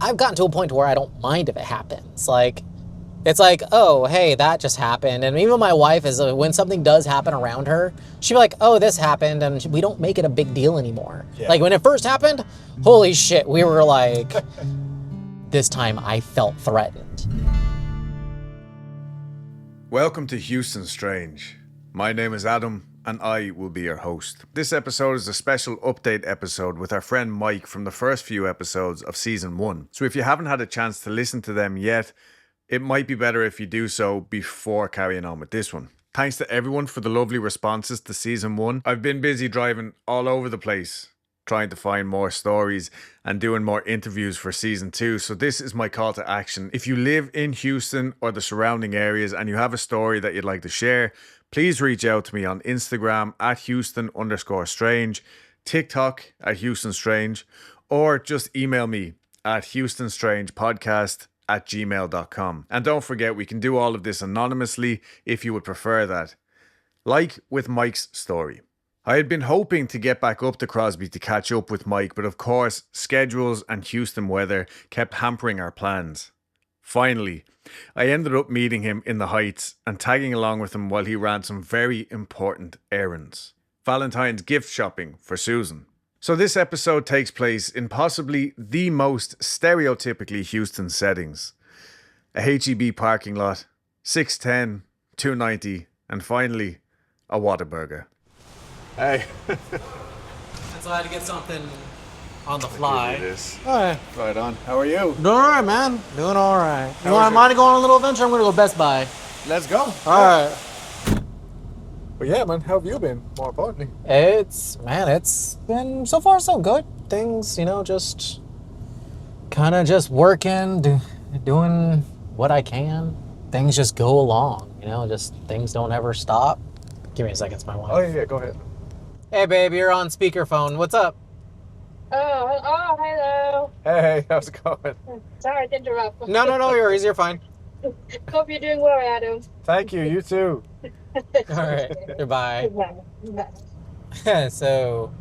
I've gotten to a point where I don't mind if it happens. Like, it's like, oh, hey, that just happened. And even my wife is, when something does happen around her, she'll be like, oh, this happened. And we don't make it a big deal anymore. Yeah. Like when it first happened, holy shit, we were like, this time I felt threatened. Welcome to Houston Strange. My name is Adam and I will be your host. This episode is a special update episode with our friend Mike from the first few episodes of season 1. So if you haven't had a chance to listen to them yet, it might be better if you do so before carrying on with this one. Thanks to everyone for the lovely responses to season 1. I've been busy driving all over the place, trying to find more stories and doing more interviews for season 2. So this is my call to action. If you live in Houston or the surrounding areas and you have a story that you'd like to share, please reach out to me on Instagram at Houston_strange, TikTok at Houston Strange, or just email me at HoustonStrangePodcast@gmail.com. And don't forget, we can do all of this anonymously if you would prefer that. Like with Mike's story. I had been hoping to get back up to Crosby to catch up with Mike, but of course, schedules and Houston weather kept hampering our plans. Finally, I ended up meeting him in the Heights and tagging along with him while he ran some very important errands. Valentine's gift shopping for Susan. So this episode takes place in possibly the most stereotypically Houston settings. A HEB parking lot, 610, 290, and finally, a Whataburger. Hey. So I had to get something on the fly. All right. Right on. How are you? Doing all right, man. Doing all right. You want to go on a little adventure? I'm going to go Best Buy. Let's go. All right. Well, yeah, man. How have you been, more importantly? It's been so far so good. Things, just kind of just working, doing what I can. Things just go along, just things don't ever stop. Give me a second, it's my wife. Oh, yeah, go ahead. Hey, babe, you're on speakerphone. What's up? Oh, hello. Hey, how's it going? Sorry to interrupt. No, you're fine. Hope you're doing well, Adam. Thank you, you too. All right, goodbye. Goodbye. So,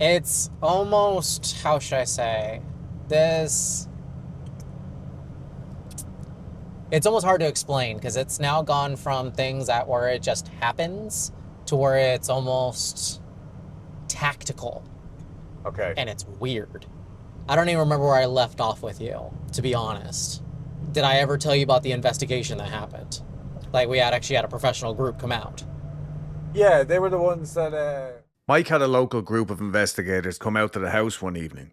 it's almost, how should I say, it's almost hard to explain because it's now gone from things where it just happens to where it's almost tactical. Okay. And it's weird. I don't even remember where I left off with you, to be honest. Did I ever tell you about the investigation that happened? Like, we actually had a professional group come out. Yeah, they were the ones that... Mike had a local group of investigators come out to the house one evening.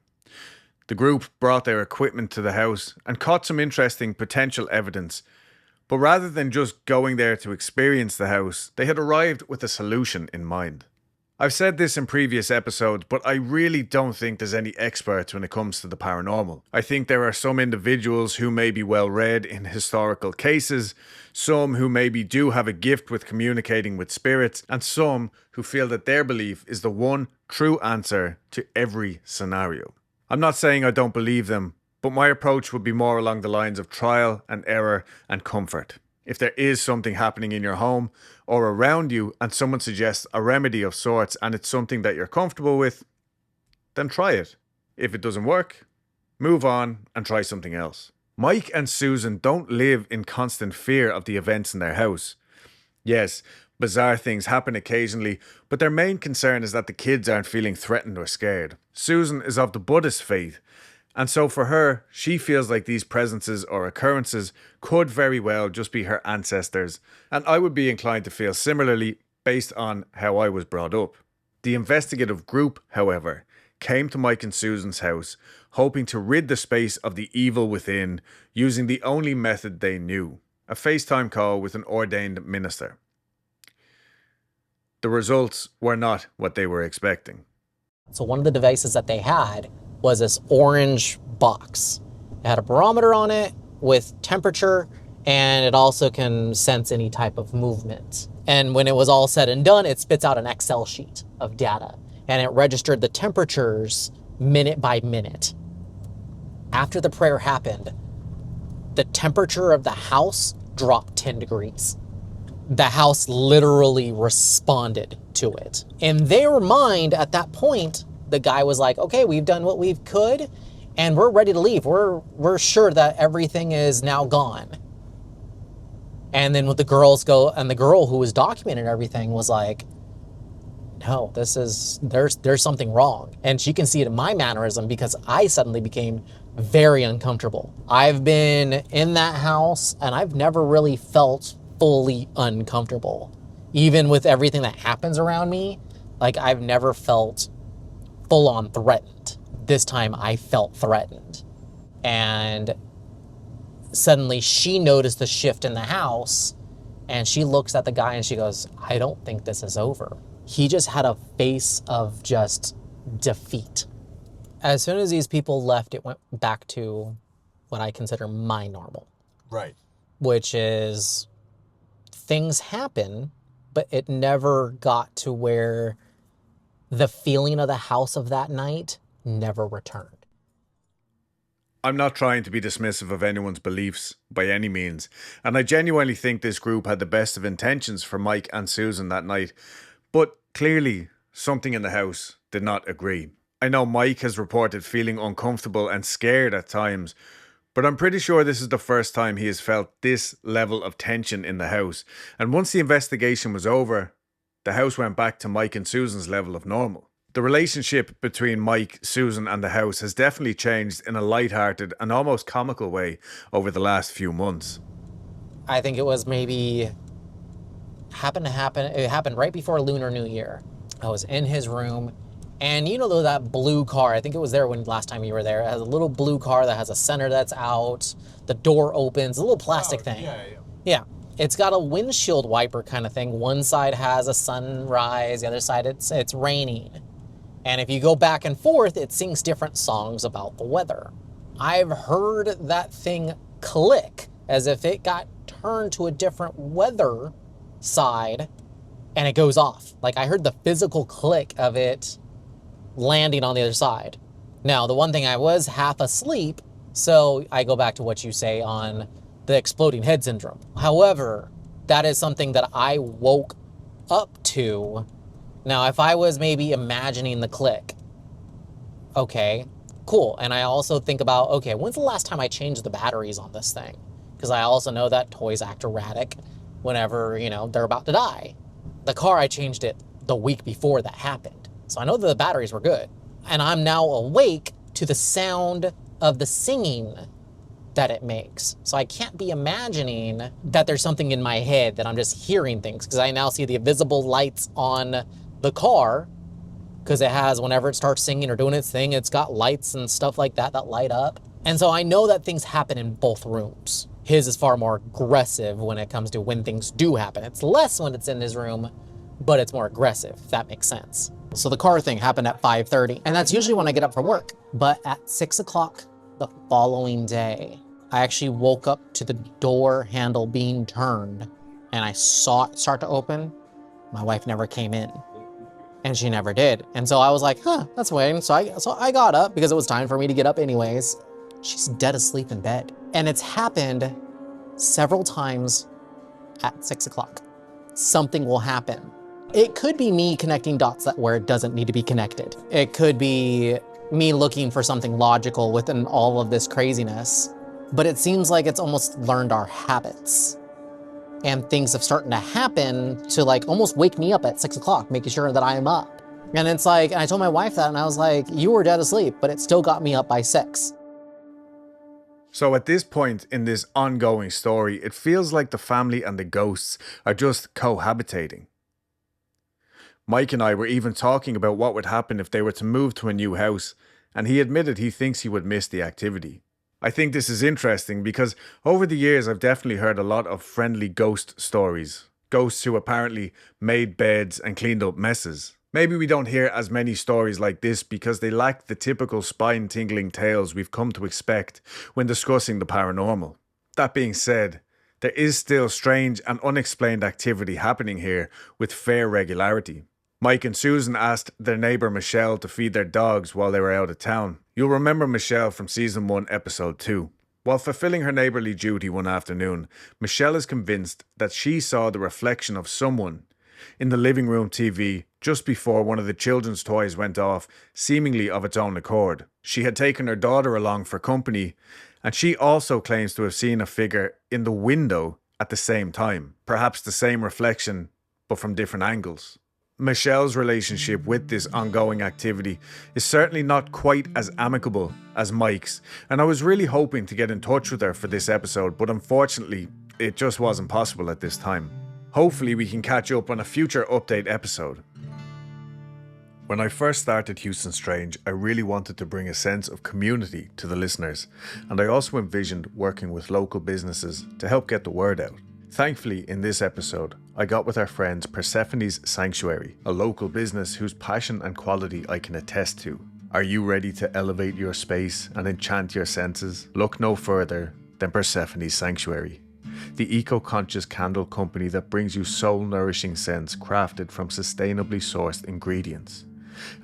The group brought their equipment to the house and caught some interesting potential evidence. But rather than just going there to experience the house, they had arrived with a solution in mind. I've said this in previous episodes, but I really don't think there's any experts when it comes to the paranormal. I think there are some individuals who may be well read in historical cases, some who maybe do have a gift with communicating with spirits, and some who feel that their belief is the one true answer to every scenario. I'm not saying I don't believe them, but my approach would be more along the lines of trial and error and comfort. If there is something happening in your home or around you and someone suggests a remedy of sorts and it's something that you're comfortable with, then try it. If it doesn't work, move on and try something else. Mike and Susan don't live in constant fear of the events in their house. Yes, bizarre things happen occasionally, but their main concern is that the kids aren't feeling threatened or scared. Susan is of the Buddhist faith, and so for her, she feels like these presences or occurrences could very well just be her ancestors, and I would be inclined to feel similarly based on how I was brought up. The investigative group, however, came to Mike and Susan's house, hoping to rid the space of the evil within using the only method they knew, a FaceTime call with an ordained minister. The results were not what they were expecting. So one of the devices that they had was this orange box. It had a barometer on it with temperature, and it also can sense any type of movement. And when it was all said and done, it spits out an Excel sheet of data, and it registered the temperatures minute by minute. After the prayer happened, the temperature of the house dropped 10 degrees. The house literally responded to it. In their mind, at that point, the guy was like, okay, we've done what we could, And we're ready to leave. We're sure that everything is now gone. And then when the girls go, and the girl who was documenting everything was like, no, there's something wrong. And she can see it in my mannerism because I suddenly became very uncomfortable. I've been in that house and I've never really felt fully uncomfortable. Even with everything that happens around me, like I've never felt full on threatened. This time I felt threatened. And suddenly she noticed the shift in the house and she looks at the guy and she goes, I don't think this is over. He just had a face of just defeat. As soon as these people left, it went back to what I consider my normal. Right. Which is things happen, but it never got to where the feeling of the house of that night never returned. I'm not trying to be dismissive of anyone's beliefs by any means, and I genuinely think this group had the best of intentions for Mike and Susan that night, but clearly something in the house did not agree. I know Mike has reported feeling uncomfortable and scared at times, but I'm pretty sure this is the first time he has felt this level of tension in the house, and once the investigation was over, the house went back to Mike and Susan's level of normal. The relationship between Mike, Susan and the house has definitely changed in a light-hearted and almost comical way over the last few months. I think it was maybe it happened right before Lunar New Year. I was in his room, and you know that blue car, I think it was there when last time you were there, it has a little blue car that has a center that's out, the door opens, a little plastic thing. Yeah. It's got a windshield wiper kind of thing. One side has a sunrise, the other side it's raining. And if you go back and forth, it sings different songs about the weather. I've heard that thing click as if it got turned to a different weather side and it goes off. Like I heard the physical click of it landing on the other side. Now, the one thing, I was half asleep, so I go back to what you say on the exploding head syndrome. However, that is something that I woke up to. Now, if I was maybe imagining the click, okay, cool. And I also think about, okay, when's the last time I changed the batteries on this thing? Because I also know that toys act erratic whenever, they're about to die. The car, I changed it the week before that happened. So I know that the batteries were good. And I'm now awake to the sound of the singing that it makes. So I can't be imagining that there's something in my head that I'm just hearing things, because I now see the visible lights on the car, because it has, whenever it starts singing or doing its thing, it's got lights and stuff like that light up. And so I know that things happen in both rooms. His is far more aggressive when it comes to when things do happen. It's less when it's in his room, but it's more aggressive, if that makes sense. So the car thing happened at 5:30, and that's usually when I get up for work. But at 6 o'clock the following day, I actually woke up to the door handle being turned, and I saw it start to open. My wife never came in, and she never did. And so I was like, that's weird. So I got up because it was time for me to get up anyways. She's dead asleep in bed. And it's happened several times at 6 o'clock. Something will happen. It could be me connecting dots where it doesn't need to be connected. It could be me looking for something logical within all of this craziness. But it seems like it's almost learned our habits. And things have started to happen to almost wake me up at 6 o'clock, making sure that I am up. And it's and I told my wife that, and I was like, you were dead asleep, but it still got me up by 6. So at this point in this ongoing story, it feels like the family and the ghosts are just cohabitating. Mike and I were even talking about what would happen if they were to move to a new house, and he admitted he thinks he would miss the activity. I think this is interesting because over the years I've definitely heard a lot of friendly ghost stories. Ghosts who apparently made beds and cleaned up messes. Maybe we don't hear as many stories like this because they lack the typical spine-tingling tales we've come to expect when discussing the paranormal. That being said, there is still strange and unexplained activity happening here with fair regularity. Mike and Susan asked their neighbour Michelle to feed their dogs while they were out of town. You'll remember Michelle from Season 1, Episode 2. While fulfilling her neighbourly duty one afternoon, Michelle is convinced that she saw the reflection of someone in the living room TV just before one of the children's toys went off, seemingly of its own accord. She had taken her daughter along for company, and she also claims to have seen a figure in the window at the same time, perhaps the same reflection, but from different angles. Michelle's relationship with this ongoing activity is certainly not quite as amicable as Mike's, and I was really hoping to get in touch with her for this episode, but unfortunately, it just wasn't possible at this time. Hopefully we can catch up on a future update episode. When I first started Houston Strange, I really wanted to bring a sense of community to the listeners, and I also envisioned working with local businesses to help get the word out. Thankfully, in this episode, I got with our friends Persephone's Sanctuary, a local business whose passion and quality I can attest to. Are you ready to elevate your space and enchant your senses? Look no further than Persephone's Sanctuary, the eco-conscious candle company that brings you soul-nourishing scents crafted from sustainably sourced ingredients.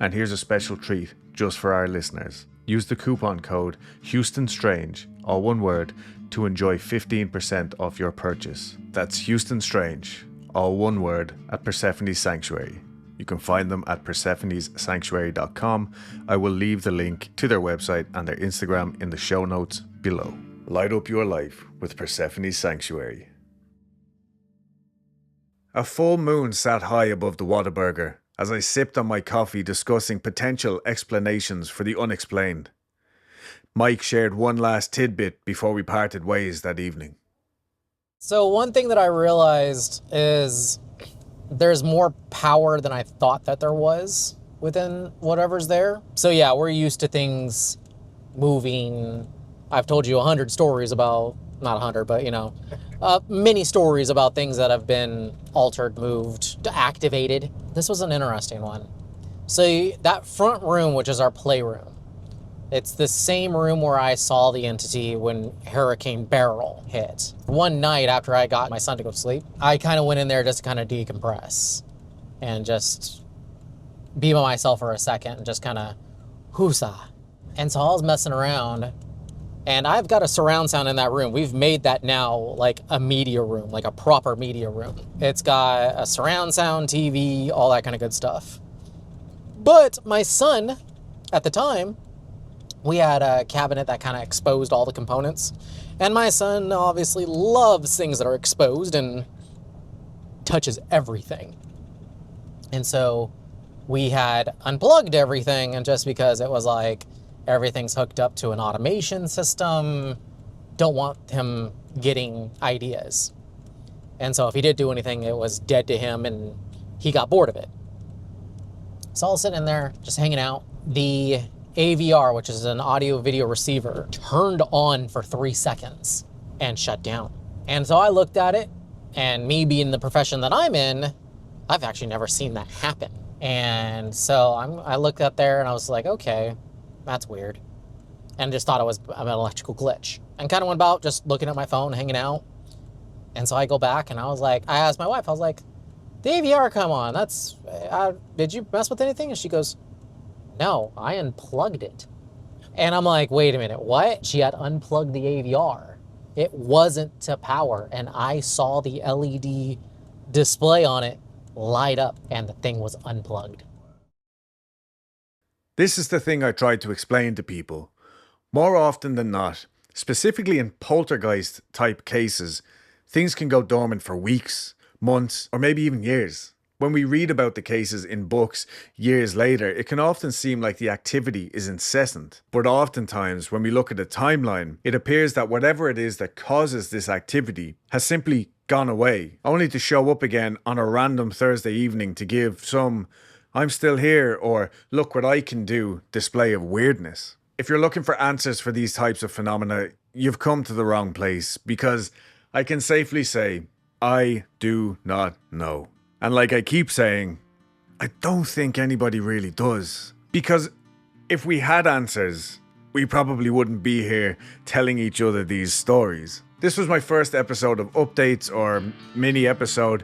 And here's a special treat just for our listeners. Use the coupon code HoustonStrange, all one word, to enjoy 15% off your purchase. That's Houston Strange, all one word, at Persephone's Sanctuary. You can find them at persephonessanctuary.com. I will leave the link to their website and their Instagram in the show notes below. Light up your life with Persephone's Sanctuary. A full moon sat high above the Whataburger as I sipped on my coffee discussing potential explanations for the unexplained. Mike shared one last tidbit before we parted ways that evening. So one thing that I realized is there's more power than I thought that there was within whatever's there. So yeah, we're used to things moving. I've told you 100 stories about, not 100, but many stories about things that have been altered, moved, activated. This was an interesting one. So that front room, which is our playroom, it's the same room where I saw the entity when Hurricane Beryl hit. One night after I got my son to go to sleep, I kind of went in there just to kind of decompress and just be by myself for a second and just kind of whoosah. And so I was messing around, and I've got a surround sound in that room. We've made that now like a media room, like a proper media room. It's got a surround sound, TV, all that kind of good stuff. But my son, at the time, we had a cabinet that kind of exposed all the components. And my son obviously loves things that are exposed and touches everything. And so we had unplugged everything, and just because it was like everything's hooked up to an automation system, don't want him getting ideas. And so if he did do anything, it was dead to him and he got bored of it. So I was sitting there just hanging out. The AVR, which is an audio video receiver, turned on for 3 seconds and shut down. And so I looked at it, and me being the profession that I'm in, I've actually never seen that happen. And so I looked up there and I was like, okay, that's weird. And just thought it was an electrical glitch. And kind of went about just looking at my phone, hanging out. And so I go back and I asked my wife, I was like, the AVR come on, did you mess with anything? And she goes, no, I unplugged it. And I'm like, wait a minute, what? She had unplugged the AVR. It wasn't to power, and I saw the LED display on it light up, and the thing was unplugged. This is the thing I tried to explain to people. More often than not, specifically in poltergeist type cases, things can go dormant for weeks, months, or maybe even years. When we read about the cases in books years later, it can often seem like the activity is incessant. But oftentimes, when we look at a timeline, it appears that whatever it is that causes this activity has simply gone away, only to show up again on a random Thursday evening to give some "I'm still here" or "look what I can do" display of weirdness. If you're looking for answers for these types of phenomena, you've come to the wrong place, because I can safely say, I do not know. And like I keep saying, I don't think anybody really does. Because if we had answers, we probably wouldn't be here telling each other these stories. This was my first episode of Updates, or mini episode.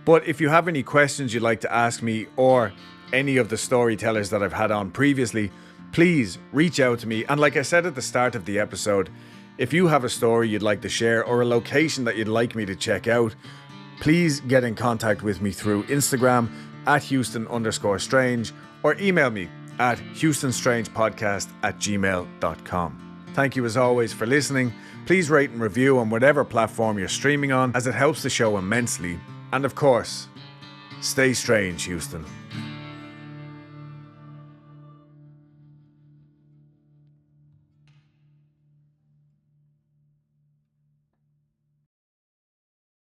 But if you have any questions you'd like to ask me, or any of the storytellers that I've had on previously, please reach out to me. And like I said at the start of the episode, if you have a story you'd like to share, or a location that you'd like me to check out, please get in contact with me through Instagram at Houston_strange or email me at houstonstrangepodcast@gmail.com. Thank you as always for listening. Please rate and review on whatever platform you're streaming on, as it helps the show immensely. And of course, stay strange, Houston.